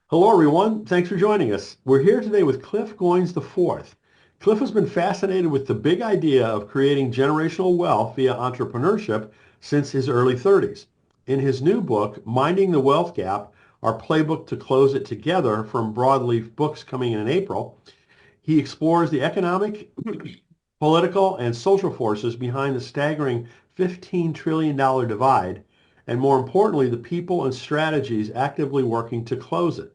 Hello, everyone. Thanks for joining us. We're here today with Cliff Goins IV. Cliff has been fascinated with the big idea of creating generational wealth via entrepreneurship since his early 30s. In his new book, Minding the Wealth Gap, our playbook to close it together from Broadleaf Books coming in April, he explores the economic, political, and social forces behind the staggering $15 trillion divide, and more importantly, the people and strategies actively working to close it.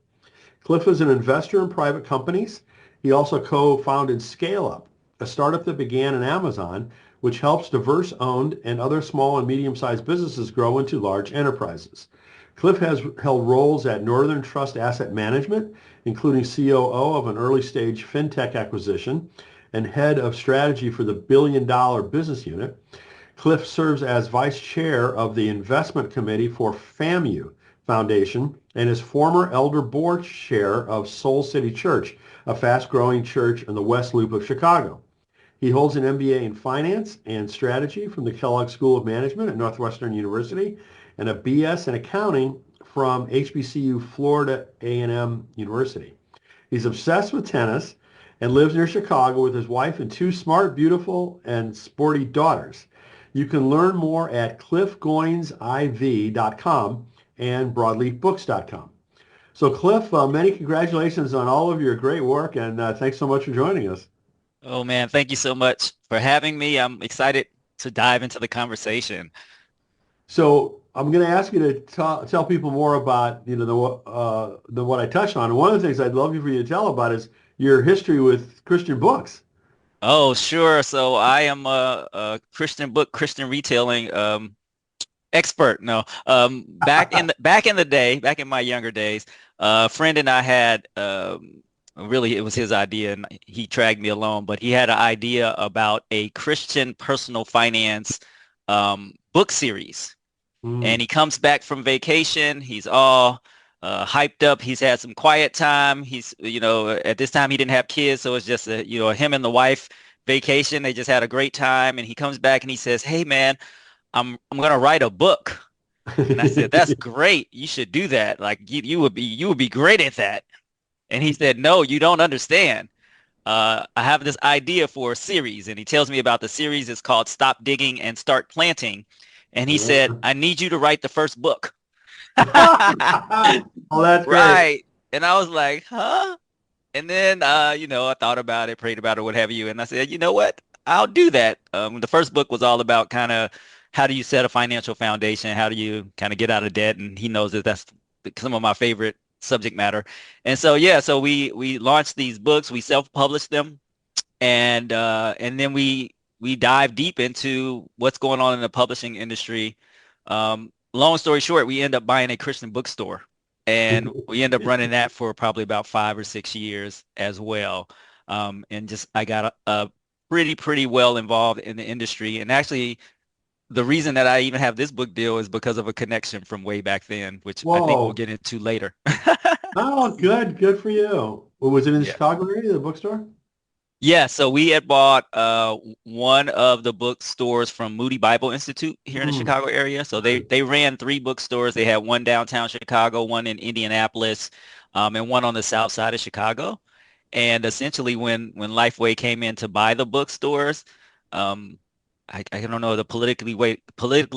Cliff is an investor in private companies. He also co-founded Scale Up, a startup that began in Amazon, which helps diverse-owned and other small and medium-sized businesses grow into large enterprises. Cliff has held roles at Northern Trust Asset Management, including COO of an early-stage fintech acquisition and head of strategy for the billion-dollar business unit. Cliff serves as vice chair of the investment committee for FAMU Foundation and is former elder board chair of Soul City Church, a fast-growing church in the West Loop of Chicago. He holds an MBA in finance and strategy from the Kellogg School of Management at Northwestern University and a BS in accounting from HBCU Florida A&M University. He's obsessed with tennis and lives near Chicago with his wife and two smart, beautiful, and sporty daughters. You can learn more at cliffgoinsiv.com and broadleafbooks.com. So Cliff, many congratulations on all of your great work, and thanks so much for joining us. Oh man, thank you so much for having me. I'm excited to dive into the conversation. So I'm going to ask you to tell people more about the what I touched on. And one of the things I'd love for you to tell about is your history with Christian books. Oh, sure. So I am a Christian book, Christian retailing expert. No, back in the day, back in my younger days, a friend and I had really it was his idea, and he dragged me along. But he had an idea about a Christian personal finance book series. And Mm. he comes back from vacation. He's all hyped up. He's had some quiet time. At this time he didn't have kids, so it's just him and the wife vacation. They just had a great time. And he comes back and he says, "Hey man, I'm gonna write a book." And I said, "That's great. You should do that. Like you would be great at that." And he said, "No, you don't understand. I have this idea for a series." And he tells me about the series. It's called Stop Digging and Start Planting. And he said, "I need you to write the first book." Oh, that's great. Right. And I was like, huh? And then, I thought about it, prayed about it, what have you. And I said, you know what? I'll do that. The first book was all about kind of how do you set a financial foundation? How do you kind of get out of debt? And he knows that that's some of my favorite subject matter. And so, yeah, so we launched these books. We self-published them. And then we dive deep into what's going on in the publishing industry. Long story short, we end up buying a Christian bookstore, and we end up running that for probably about 5 or 6 years as well. And just I got a pretty well involved in the industry. And actually, the reason that I even have this book deal is because of a connection from way back then, which I think we'll Whoa. get into later. Oh, good. Good for you. Well, was it in the Yeah. Chicago area, the bookstore? Yeah, so we had bought one of the bookstores from Moody Bible Institute here in the Mm. Chicago area. So they ran three bookstores. They had one downtown Chicago, one in Indianapolis, and one on the south side of Chicago. And essentially, when Lifeway came in to buy the bookstores, um, I don't know the politically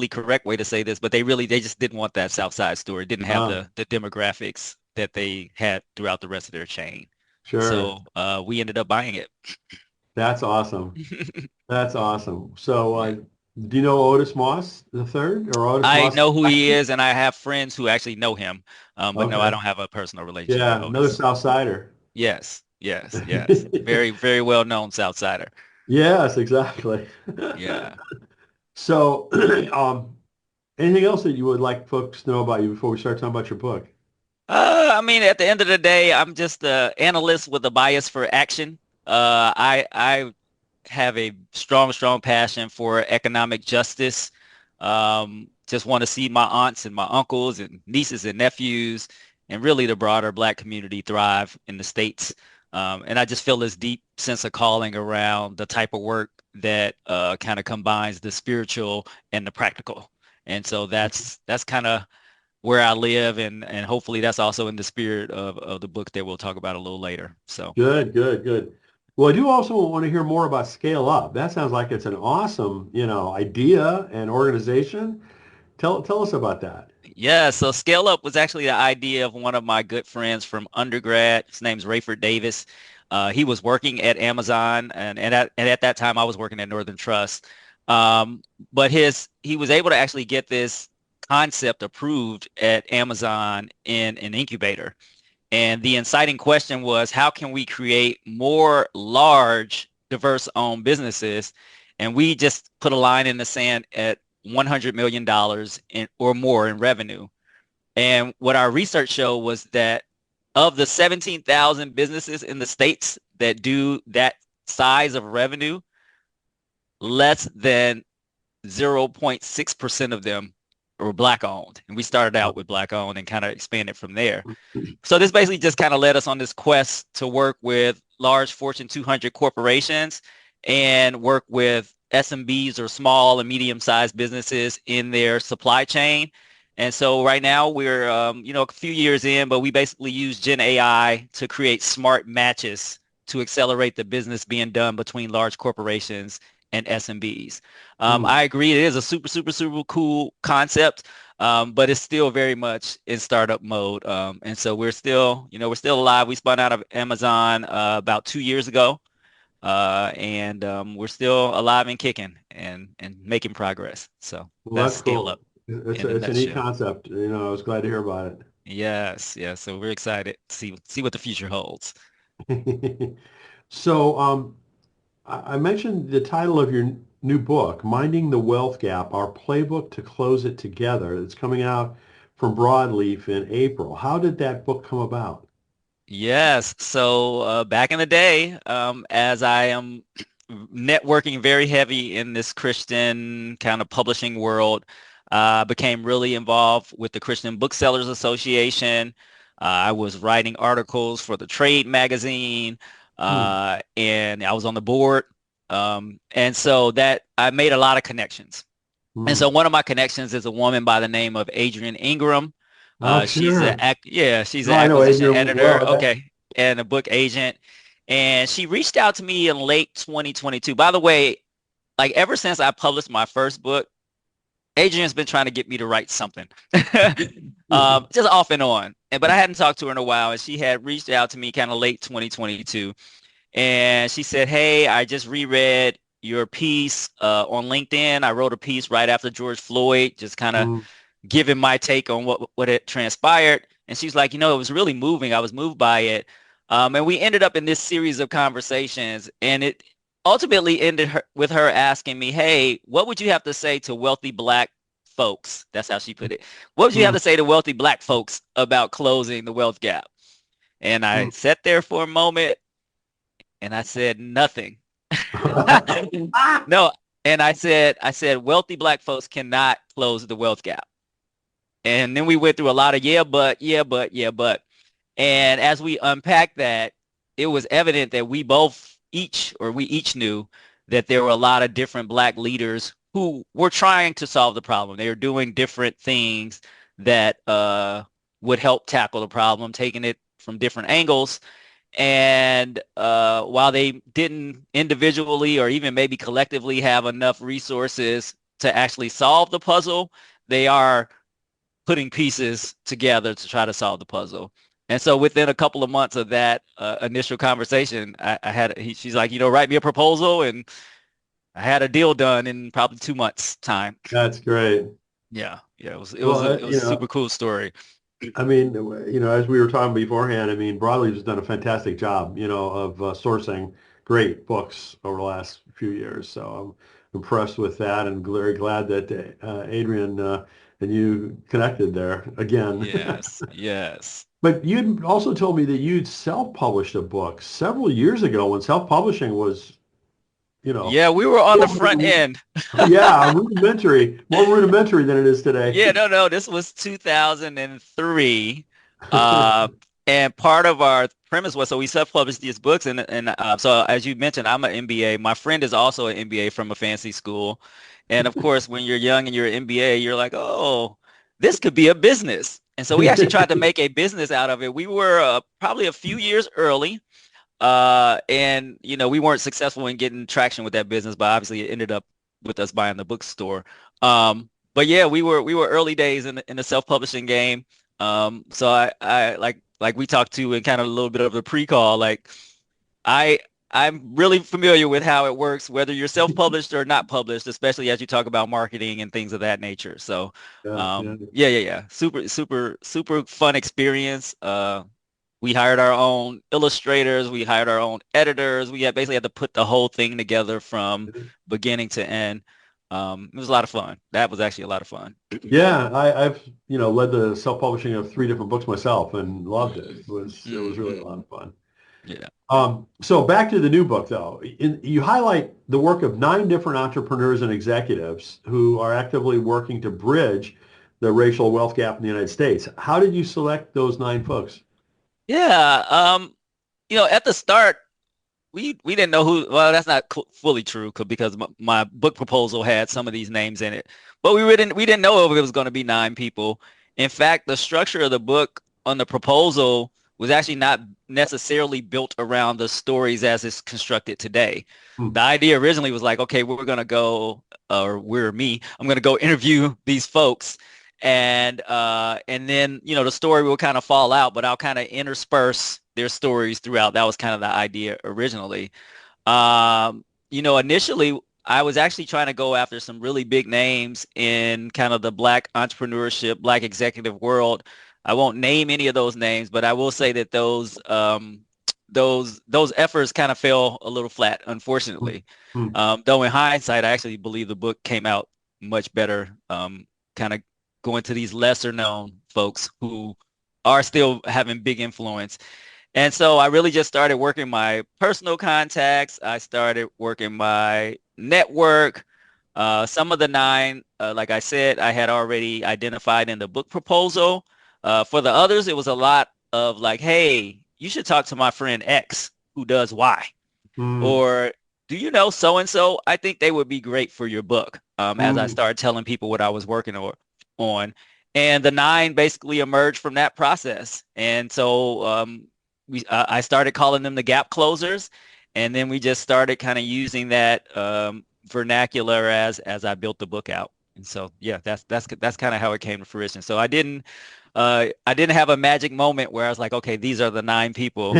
correct way to say this, but they just didn't want that South Side store. It didn't have Ah, the demographics that they had throughout the rest of their chain. sure. So we ended up buying it. That's awesome. That's awesome. So, Yeah. do you know Otis Moss the third or Otis I Moss? know who he is, and I have friends who actually know him. But no, I Okay. don't have a personal relationship with Yeah, another Otis. South Sider. Yes, yes, yes. Very well known Southsider. Yes, exactly. Yeah. So, anything else that you would like folks to know about you before we start talking about your book? I mean, at the end of the day, I'm just an analyst with a bias for action. I have a strong passion for economic justice. Just want to see my aunts and my uncles and nieces and nephews and really the broader Black community thrive in the States. And I just feel this deep sense of calling around the type of work that kind of combines the spiritual and the practical. And so that's kind of where I live, and hopefully that's also in the spirit of the book that we'll talk about a little later. So Good, good, good. Well, I do also want to hear more about Scale Up. That sounds like it's an awesome, idea and organization. Tell us about that. yeah, so Scale Up was actually the idea of one of my good friends from undergrad. His name's Rayford Davis. He was working at Amazon, and at that time I was working at Northern Trust. Um, but he was able to actually get this concept approved at Amazon in an incubator. And the inciting question was, how can we create more large, diverse-owned businesses? And we just put a line in the sand at $100 million or more in revenue. And what our research showed was that of the 17,000 businesses in the states that do that size of revenue, less than 0.6% of them were black owned. And we started out with black owned and kind of expanded from there. So this basically just kind of led us on this quest to work with large Fortune 200 corporations and work with SMBs or small and medium-sized businesses in their supply chain. And so right now we're, a few years in, but we basically use Gen AI to create smart matches to accelerate the business being done between large corporations and SMBs. Hmm. I agree, it is a super, super, super cool concept, but it's still very much in startup mode. And so we're still alive. We spun out of Amazon about 2 years ago, and we're still alive and kicking and making progress. So Well, that's that's Scale Up cool. It's in a a, it's a neat nutshell. concept. I was glad to hear about Yes, yes. So we're excited to see what the future holds. it. So, I mentioned the title of your new book, Minding the Wealth Gap, Our Playbook to Close It Together. It's coming out from Broadleaf in April. How did that book come about? Yes. So back in the day, as I am networking very heavy in this Christian kind of publishing world, became really involved with the Christian Booksellers Association. I was writing articles for the Trade magazine, Hmm. and I was on the board. And so that I made a lot of connections. And Hmm. so one of my connections is a woman by the name of Adrienne Ingram. Oh, sure. She's No, an I know acquisition Adrian editor, well. okay, and a book agent. And she reached out to me in late 2022. By the way, like ever since I published my first book, Adrian's been trying to get me to write something, just off and on. But I hadn't talked to her in a while, and she had reached out to me kind of late 2022, and she said, "Hey, I just reread your piece on LinkedIn. I wrote a piece right after George Floyd, just kind of Hmm. giving my take on what had transpired." And she's like, it was really moving. I was moved by it. And we ended up in this series of conversations, and it ultimately ended with her asking me, "Hey, what would you have to say to wealthy black folks?" That's how she put it. "What would you have Hmm. to say to wealthy black folks about closing the wealth gap?" And I Hmm. sat there for a moment and I said nothing. No, and I said, wealthy black folks cannot close the wealth gap. And then we went through a lot of yeah, but, yeah, but, yeah, but. And as we unpacked that, it was evident that we each knew that there were a lot of different black leaders who were trying to solve the problem. They were doing different things that would help tackle the problem, taking it from different angles. And while they didn't individually or even maybe collectively have enough resources to actually solve the puzzle, they are putting pieces together to try to solve the puzzle. And so within a couple of months of that initial conversation, she's like, write me a proposal, and I had a deal done in probably 2 months time. That's great. Yeah, yeah, Well, it was a super cool story. I mean, as we were talking beforehand, I mean, Broadleaf has done a fantastic job, of sourcing great books over the last few years. So I'm impressed with that and very glad that Adrian and you connected there again. Yes, yes. But you'd also told me that you'd self-published a book several years ago when self-publishing was, you know, Yeah, we were on the still front end. yeah, more rudimentary than it is today. Yeah, no, this was 2003. Uh, and part of our premise was, so we self-published these books, and so as you mentioned, I'm an MBA. My friend is also an MBA from a fancy school. And of course, when you're young and you're an MBA, you're like, oh, this could be a business. And so we actually tried to make a business out of it. We were probably a few years early. And we weren't successful in getting traction with that business, but obviously it ended up with us buying the bookstore. But yeah, we were early days in the self-publishing game. So I like we talked to in kind of a little bit of the pre-call, like I I'm really familiar with how it works, whether you're self-published or not published, especially as you talk about marketing and things of that nature. So Yeah, yeah. yeah. Super fun experience. We hired our own illustrators, we hired our own editors. We basically had to put the whole thing together from beginning to end. It was a lot of fun. That was actually a lot of fun. Yeah, I've led the self-publishing of 3 different books myself and loved it. It was really a Hmm. lot of fun. Yeah. So back to the new book, though. You highlight the work of 9 different entrepreneurs and executives who are actively working to bridge the racial wealth gap in the United States. How did you select those 9 folks? Yeah. At the start, we didn't know who. Well, that's not fully true because my book proposal had some of these names in it, but we didn't know if it was going to be 9 people. In fact, the structure of the book on the proposal was actually not necessarily built around the stories as it's constructed today. Hmm. The idea originally was like, okay, we're going to go, or we're me, I'm going to go interview these folks, and then the story will kind of fall out, but I'll kind of intersperse their stories throughout. That was kind of the idea originally. Initially I was actually trying to go after some really big names in kind of the Black entrepreneurship, Black executive world. I won't name any of those names, but I will say that those efforts kind of fell a little flat, Hmm. unfortunately. Hmm. Though in hindsight, I actually believe the book came out much better, kind of going to these lesser known folks who are still having big influence. And so I really just started working my personal contacts. I started working my network. Some of the 9, like I said, I had already identified in the book proposal. For the others, it was a lot of like, hey, you should talk to my friend X who does Y. Hmm. Or do you know so and so? I think they would be great for your book. As I Hmm. started telling people what I was working on. And the 9 basically emerged from that process. And so I started calling them the gap closers, and then we just started kind of using that vernacular as I built the book out. And so yeah, that's kind of how it came to fruition. So I didn't have a magic moment where I was like, okay, these are the 9 people.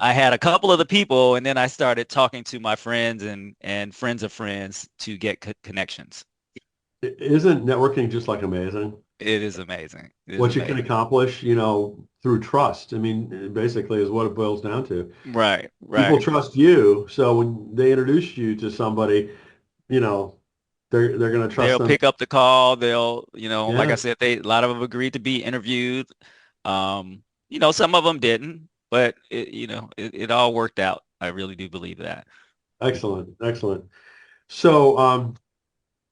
I had a couple of the people, and then I started talking to my friends and friends of friends to get connections. Isn't networking just like amazing? It is amazing. It is What you can amazing. accomplish, through trust. I mean, basically is what it boils down to. Right, People right. trust you, so when they introduce you to somebody, you know, they're going to trust They'll them. pick up the call. They'll, like I Yeah, said, a lot of them agreed to be interviewed. Some of them didn't, but it all worked out. I really do believe that. excellent, excellent. So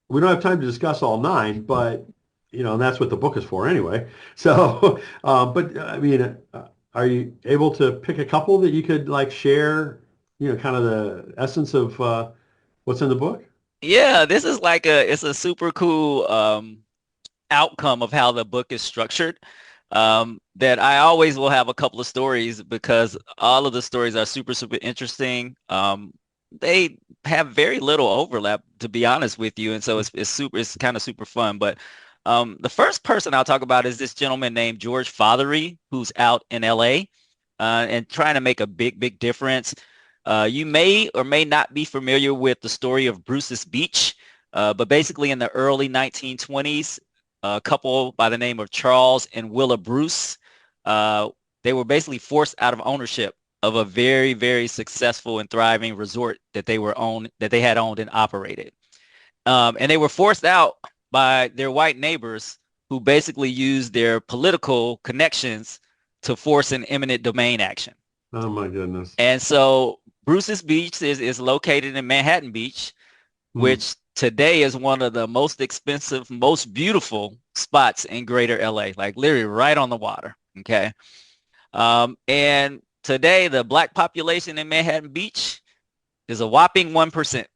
we don't have time to discuss all 9, but and that's what the book is for anyway. So, but I mean, are you able to pick a couple that you could like share? Kind of the essence of what's in the book. Yeah, this is it's a super cool outcome of how the book is structured. That I always will have a couple of stories because all of the stories are super interesting. They have very little overlap, to be honest with you, and so it's kind of super fun. But the first person I'll talk about is this gentleman named George Fothery, who's out in LA and trying to make a big difference. You may or may not be familiar with the story of Bruce's Beach, but basically in the early 1920s, a couple by the name of Charles and Willa Bruce, uh, they were basically forced out of ownership of a very successful and thriving resort that they had owned and operated. And they were forced out by their white neighbors who basically used their political connections to force an eminent domain action. Oh my goodness. And so Bruce's Beach is located in Manhattan Beach, Hmm. which today is one of the most expensive, most beautiful spots in greater LA, like literally right on the water. Okay. And today the black population in Manhattan Beach is a whopping 1%.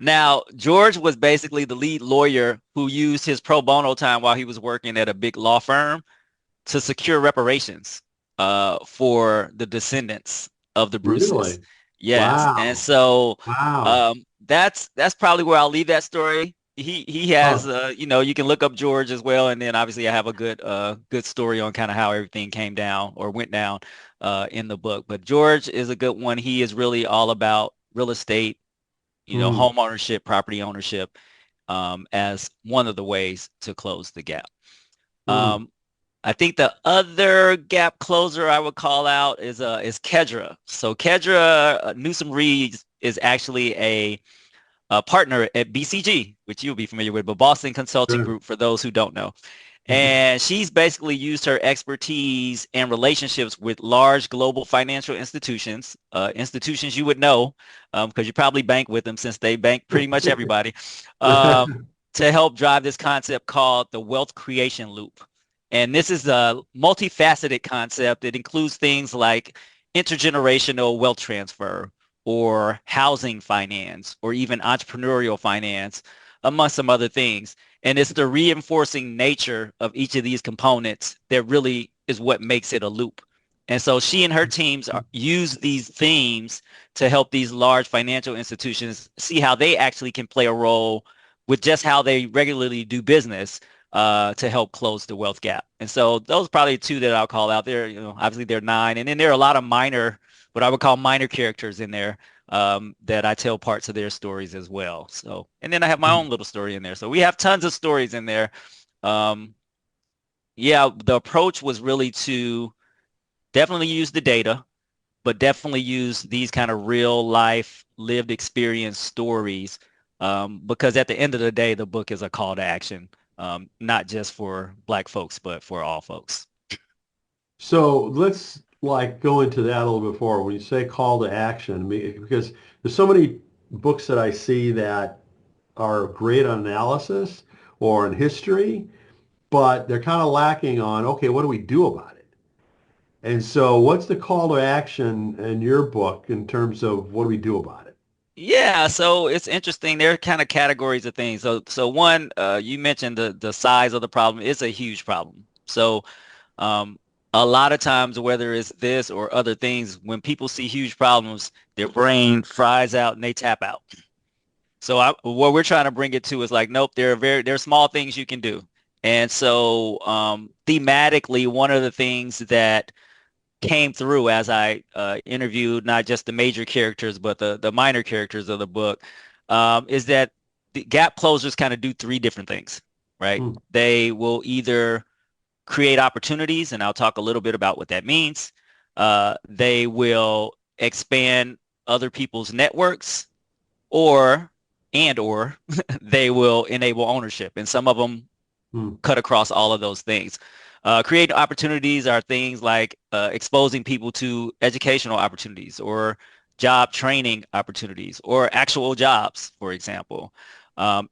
Now, George was basically the lead lawyer who used his pro bono time while he was working at a big law firm to secure reparations for the descendants of the Bruces. Really? Yes, and Wow. so Wow. that's probably where I'll leave that story. He has Huh. you can look up George as well, and then obviously I have a good story on kind of how everything came down or went down in the book. But George is a good one. He is really all about real estate, Hmm. home ownership, property ownership, as one of the ways to close the gap. Hmm. Um, I think the other gap closer I would call out is Kedra. So Kedra Newsom Reed is actually a partner at BCG, which you'll be familiar with, but Boston Consulting Sure. Group for those who don't know. And she's basically used her expertise and relationships with large global financial institutions, institutions you would know because you probably bank with them since they bank pretty much everybody, um, to help drive this concept called the wealth creation loop. And this is a multifaceted concept. It includes things like intergenerational wealth transfer or housing finance or even entrepreneurial finance, among some other things. And it's the reinforcing nature of each of these components that really is what makes it a loop. And so she and her teams use these themes to help these large financial institutions see how they actually can play a role with just how they regularly do business to help close the wealth gap. And so those are probably two that I'll call out there. Obviously there are nine, and then there are a lot of minor, what I would call minor characters in there that I tell parts of their stories as well. So, and then I have my own little story in there. So we have tons of stories in there. Um, yeah, the approach was really to definitely use the data, but definitely use these kind of real life lived experience stories because at the end of the day, the book is a call to action, not just for Black folks, but for all folks. So let's like go into that a little bit more. When you say call to action, I mean, because there's so many books that I see that are great on analysis or in history, but they're kind of lacking on, okay, what do we do about it? And so what's the call to action in your book in terms of what do we do about it? Yeah, so it's interesting. There are kind of categories of things. So one, you mentioned the size of the problem is a huge problem. So um, a lot of times, whether it's this or other things, when people see huge problems, their brain fries out and they tap out. So what we're trying to bring it to is like, nope, there are small things you can do. And so thematically, one of the things that came through as I interviewed not just the major characters, but the minor characters of the book, is that the gap closers kind of do three different things, right? Hmm. They will either create opportunities, and I'll talk a little bit about what that means. They will expand other people's networks, or or they will enable ownership, and some of them Hmm. cut across all of those things. Creating opportunities are things like exposing people to educational opportunities or job training opportunities or actual jobs, for example.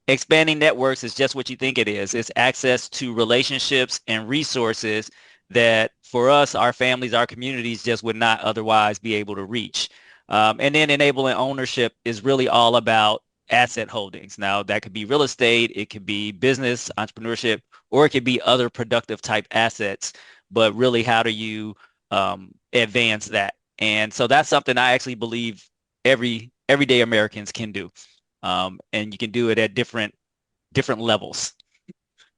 Expanding networks is just what you think it is. It's access to relationships and resources that for us, our families, our communities just would not otherwise be able to reach. And then enabling ownership is really all about asset holdings. Now, that could be real estate, it could be business, entrepreneurship, or it could be other productive type assets. But really, how do you advance that? And so that's something I actually believe everyday Americans can do, and you can do it at different levels,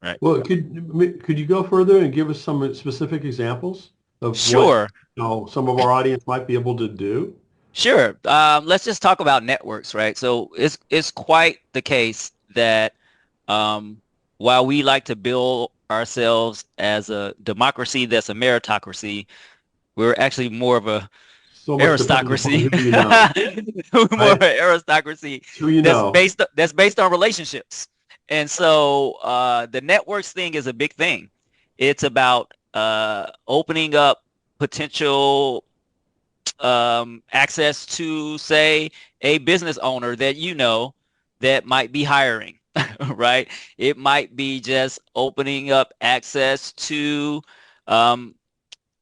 right? Well, could you go further and give us some specific examples of what, Sure, some of our audience might be able to do? sure. Let's just talk about networks, right? So it's quite the case that um, while we like to bill ourselves as a democracy that's a meritocracy, we're actually more of a So much depends upon aristocracy, who you know, more of right? an aristocracy It's who you know. that's based on relationships. And so the networks thing is a big thing. It's about opening up potential access to, say, a business owner that you know that might be hiring, right? It might be just opening up access to um,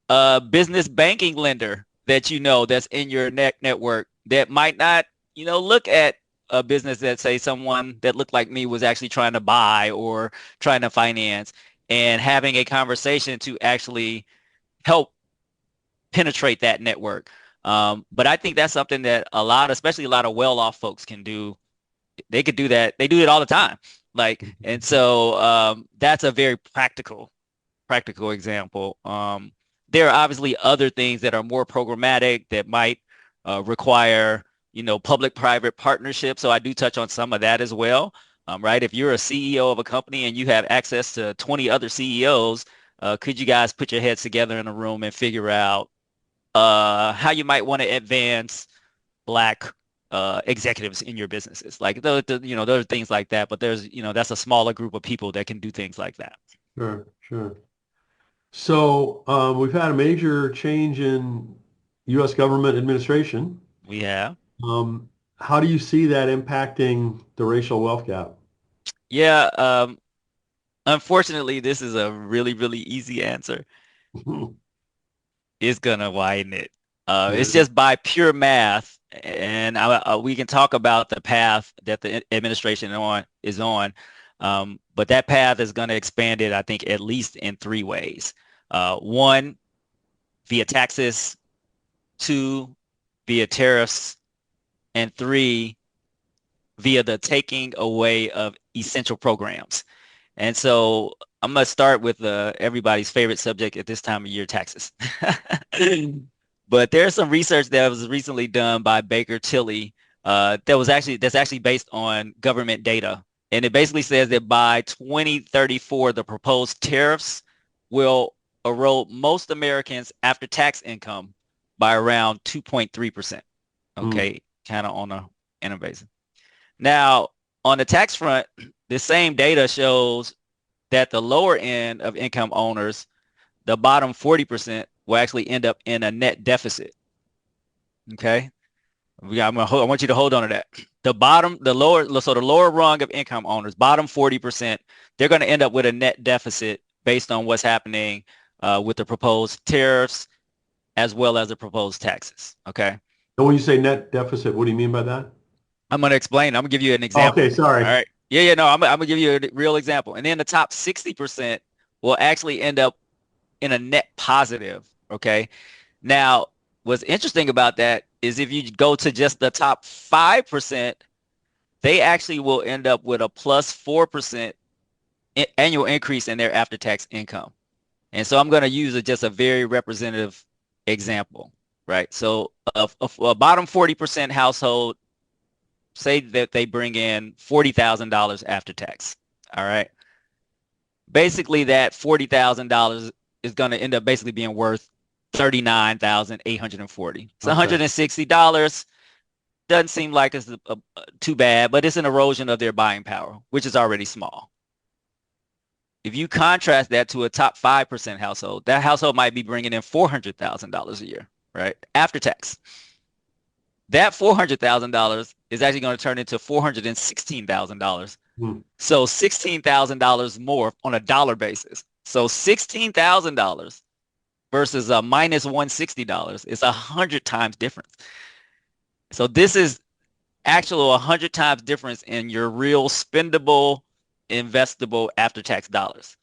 a business banking lender that you know that's in your network that might not, look at a business that say someone that looked like me was actually trying to buy or trying to finance, and having a conversation to actually help penetrate that network. But I think that's something that especially a lot of well-off folks can do. They could do that. They do it all the time. And so that's a very practical example. There are obviously other things that are more programmatic that might require, public-private partnerships. So I do touch on some of that as well. Right? If you're a CEO of a company and you have access to 20 other CEOs, could you guys put your heads together in a room and figure out how you might want to advance Black executives in your businesses? Like there are things like that, but that's a smaller group of people that can do things like that. Sure, sure. So we've had a major change in U.S. government administration. We have. Um, how do you see that impacting the racial wealth gap? Yeah, unfortunately, this is a really, really easy answer. It's gonna widen it. It's Yeah. just by pure math, and we can talk about the path that the administration is on, but that path is going to expand it, I think, at least in three ways. One, via taxes; two, via tariffs; and three, via the taking away of essential programs. And so I'm going to start with everybody's favorite subject at this time of year, taxes. But there's some research that was recently done by Baker Tilly that's actually based on government data. And it basically says that by 2034, the proposed tariffs will erode most Americans' after-tax income by around 2.3%. Mm. Okay, kind of on a innovation. Now, on the tax front, the same data shows that the lower end of income owners, the bottom 40%, will actually end up in a net deficit. Okay. I want you to hold on to that. The lower rung of income owners, bottom 40%, they're going to end up with a net deficit based on what's happening with the proposed tariffs as well as the proposed taxes. Okay. And when you say net deficit, what do you mean by that? I'm going to explain. I'm going to give you an Okay, example. All sorry. right. Yeah, no, I'm going to give you a real example. And then the top 60% will actually end up in a net positive. Okay. Now, what's interesting about that is if you go to just the top 5%, they actually will end up with a plus 4% annual increase in their after-tax income. And so I'm going to use just a very representative example, right? So a bottom 40% household, say that they bring in $40,000 after tax. All right. Basically, that $40,000 is going to end up basically being worth $39,840. It's Okay. $160. Doesn't seem like it's too bad, but it's an erosion of their buying power, which is already small. If you contrast that to a top 5% household, that household might be bringing in $400,000 a year, right? After tax. That $400,000 is actually going to turn into $416,000. Hmm. So $16,000 more on a dollar basis. So $16,000 versus a minus $160 is 100 times difference. So this is actual 100 times difference in your real spendable, investable after-tax dollars.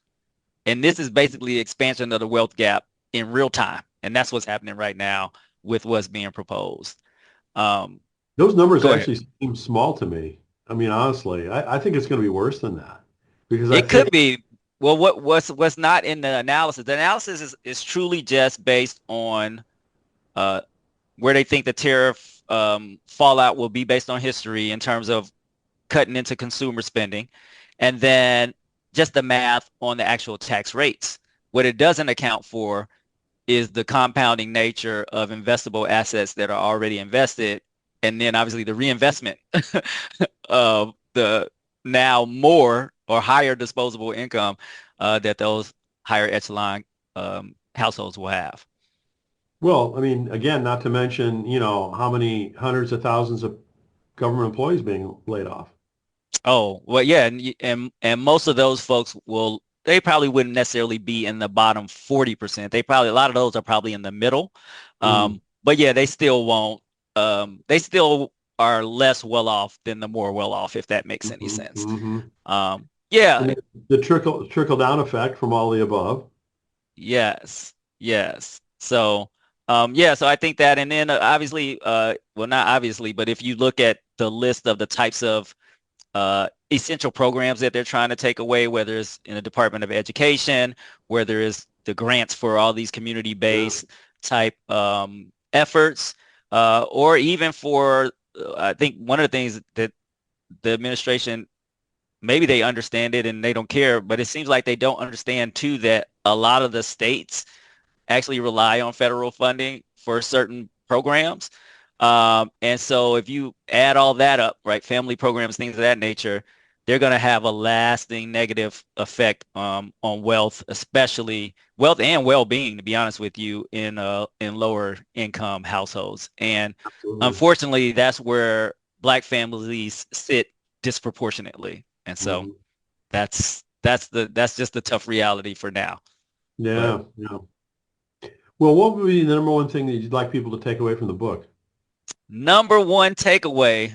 And this is basically the expansion of the wealth gap in real time. And that's what's happening right now with what's being proposed. Those numbers Go ahead. actually seem small to me. I mean, honestly, I think it's going to be worse than that because I It think, could be. Well, what's not in the analysis? The analysis is truly just based on uh, where they think the tariff fallout will be based on history in terms of cutting into consumer spending, and then just the math on the actual tax rates. What it doesn't account for is the compounding nature of investable assets that are already invested, and then obviously the reinvestment of the now more or higher disposable income that those higher echelon households will have. well, I mean, again, not to mention, how many hundreds of thousands of government employees being laid off. Oh, well, yeah, and most of those folks they probably wouldn't necessarily be in the bottom 40%. A lot of those are probably in the middle. Mm. But yeah, they still won't, they still are less well off than the more well off, if that makes any Hmm. sense. Hmm. Yeah, And the trickle down effect from all the above. yes, yes. So, yeah, so I think that, and then obviously, well, not obviously, but if you look at the list of the types of essential programs that they're trying to take away, whether it's in the Department of Education, whether it's the grants for all these Yeah. community-based type efforts, or even for, I think one of the things that the administration, maybe they understand it and they don't care, but it seems like they don't understand too that a lot of the states actually rely on federal funding for certain programs. And so if you add all that up, right, family programs, things of that nature, they're going to have a lasting negative effect on wealth, especially wealth and well-being, to be honest with you, in lower income households. And Absolutely. unfortunately, that's where Black families sit disproportionately. And so Mhm. that's just the tough reality for now. But Yeah. Yeah. Well, what would be the number one thing that you'd like people to take away from the book? number one takeaway,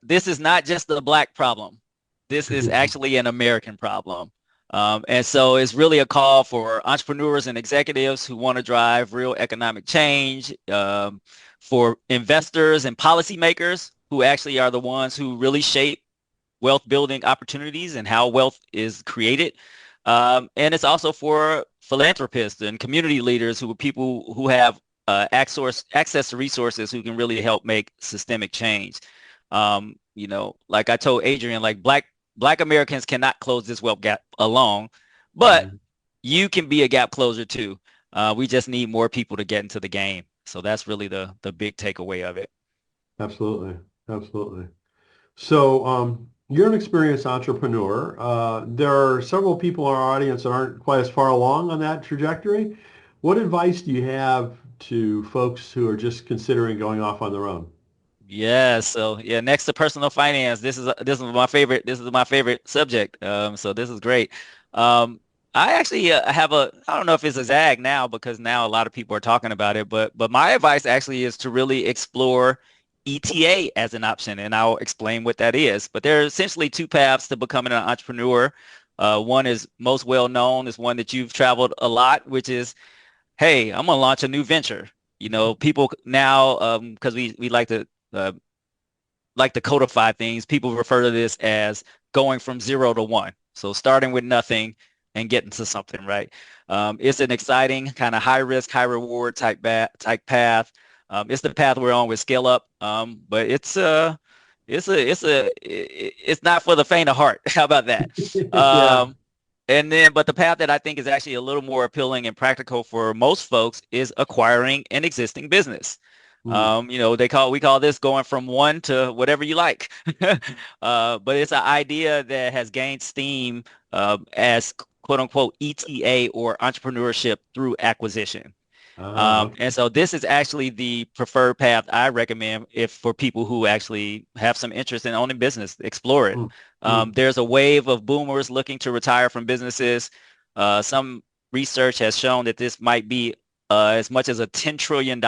this is not just a Black problem. This is actually an American problem. And so it's really a call for entrepreneurs and executives who want to drive real economic change, for investors and policymakers who actually are the ones who really shape wealth building opportunities and how wealth is created. And it's also for philanthropists and community leaders who are people who have access to resources who can really help make systemic change. Like I told Adrian, like Black Americans cannot close this wealth gap alone, but Mhm. you can be a gap closer too. We just need more people to get into the game. So that's really the big takeaway of it. Absolutely. Absolutely. So, you're an experienced entrepreneur. There are several people in our audience that aren't quite as far along on that trajectory. What advice do you have to folks who are just considering going off on their own? Yeah, so yeah, next to personal finance, this is my favorite subject. So this is great. Um, I actually have I don't know if it's a zag now because now a lot of people are talking about it, but my advice actually is to really explore ETA as an option, and I'll explain what that is. But there are essentially two paths to becoming an entrepreneur. One is most well known, is one that you've traveled a lot, which is, hey, I'm gonna launch a new venture. People now, because we uh, like to codify things, people refer to this as going from 0 to 1. So starting with nothing and getting to something, right? It's an exciting kind of high risk, high reward type path. It's the path we're on with Scale Up, but it's not for the faint of heart. How about that? Yeah. Um, but the path that I think is actually a little more appealing and practical for most folks is acquiring an existing business. Mm. We call this going from one to whatever you like. But it's an idea that has gained steam as quote unquote ETA, or entrepreneurship through acquisition. Okay. And so this is actually the preferred path I recommend if for people who actually have some interest in owning business, explore it. Mm. Mm. There's a wave of boomers looking to retire from businesses. Some research has shown that this might be as much as a $10 trillion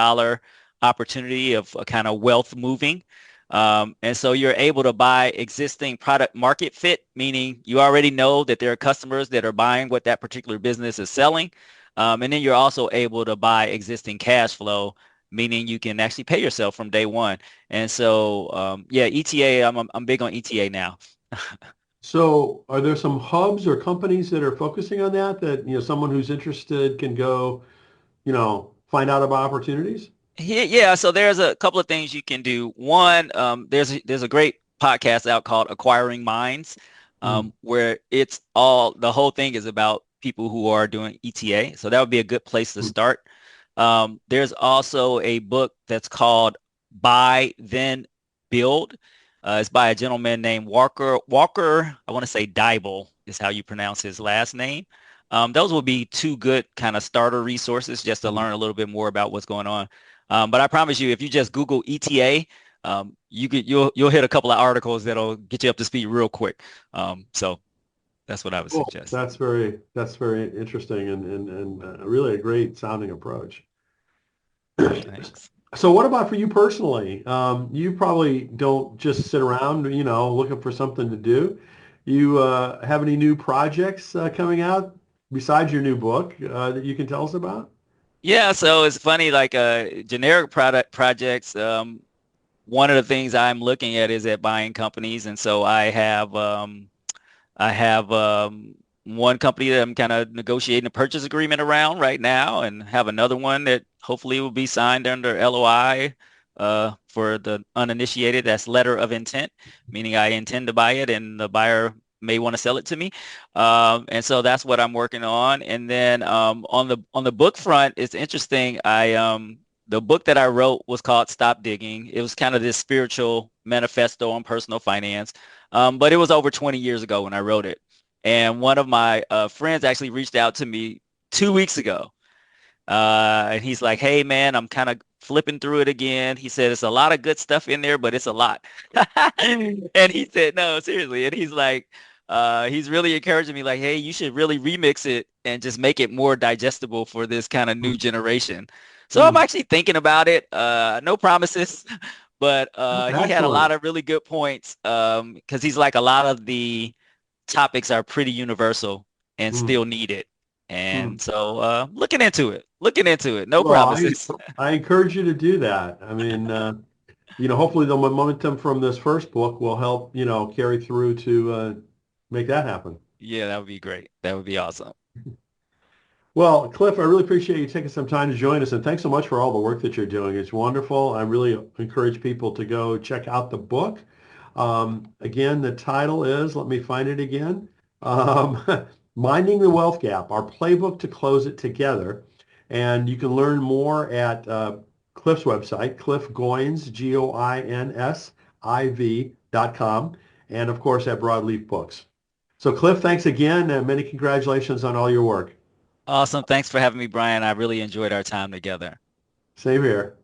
opportunity of a kind of wealth moving. And so you're able to buy existing product market fit, meaning you already know that there are customers that are buying what that particular business is selling. And then you're also able to buy existing cash flow, meaning you can actually pay yourself from day one. And so, yeah, ETA, I'm big on ETA now. So, are there some hubs or companies that are focusing on that someone who's interested can go, find out about opportunities? Yeah, so there's a couple of things you can do. One, there's a great podcast out called Acquiring Minds, Mm. where the whole thing is about people who are doing ETA. So that would be a good place to Mm. start. There's also a book that's called Buy Then Build. It's by a gentleman named Walker. I want to say Dybel is how you pronounce his last name. Those will be two good kind of starter resources just to Mm. learn a little bit more about what's going on. But I promise you, if you just Google ETA, you'll hit a couple of articles that'll get you up to speed real quick. So that's what I would Cool. suggest. That's very interesting and really a great sounding approach. Thanks. So what about for you personally? You probably don't just sit around, looking for something to do. You have any new projects coming out besides your new book that you can tell us about? Yeah, so it's funny, like generic product projects. One of the things I'm looking at is at buying companies, and so I have one company that I'm kind of negotiating a purchase agreement around right now, and have another one that hopefully will be signed under LOI for the uninitiated. That's letter of intent, meaning I intend to buy it, and the buyer may want to sell it to me. And so that's what I'm working on. And then on the book front, it's interesting. I the book that I wrote was called Stop Digging. It was kind of this spiritual manifesto on personal finance. But it was over 20 years ago when I wrote it. And one of my friends actually reached out to me 2 weeks ago. And he's like, hey, man, I'm kind of flipping through it again. He said, it's a lot of good stuff in there, but it's a lot. And he said, no, seriously. And he's like, he's really encouraging me, like, hey, you should really remix it and just make it more digestible for this kind of new generation. So I'm Mm, actually thinking about it. No promises, but he had a lot excellent. of really good points because he's like a lot of the topics are pretty universal and Mm, still needed. mm. And so looking into it, no Well, promises. I encourage you to do that. I mean, hopefully the momentum from this first book will help, carry through to make that happen. Yeah, that would be great. That would be awesome. Well, Cliff, I really appreciate you taking some time to join us, and thanks so much for all the work that you're doing. It's wonderful. I really encourage people to go check out the book. Again, the title is, let me find it again, um, Minding the Wealth Gap, Our Playbook to Close It Together. And you can learn more at Cliff's website, Cliff Goins, Goinsiv.com, and of course at Broadleaf Books. So Cliff, thanks again, and many congratulations on all your work. Awesome. Thanks for having me, Brian. I really enjoyed our time together. Same here.